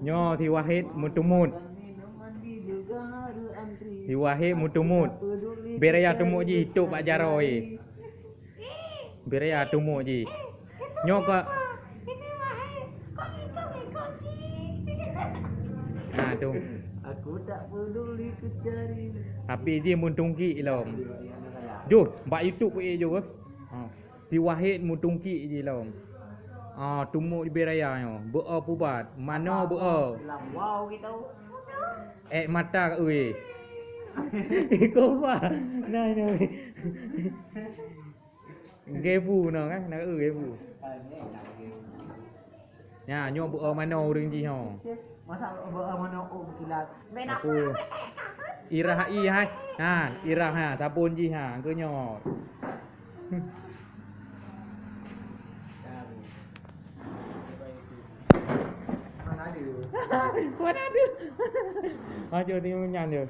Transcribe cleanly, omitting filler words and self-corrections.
Nyo Ti Wahid mutumut. Ti Wahid mutumut. Beraya tumuk ji tuk bak jaro ye. Beraya tumuk ji. Nyo ka Ini Wahid, kok ngikut sih? ha tu. Aku tak peduli ku cari. Tapi dia muntungki lom. Jo, bak YouTube ye jo. Ha. Ti Wahid muntungki ji lom. Ah, tumuk di beraya nyo. Beo pubat. Mano beo. Wow gitu. Mata kat we. Iko pa. Nah no. Gebu no kan, nak gebu. Nya nyo beo mano ring ji ho. Masa mana kilat. Aku irah i hai. Ha, irah ha, tapun ji ha, ke nyo. Mana ada? Mana ada? Ha jo ni nyan dia.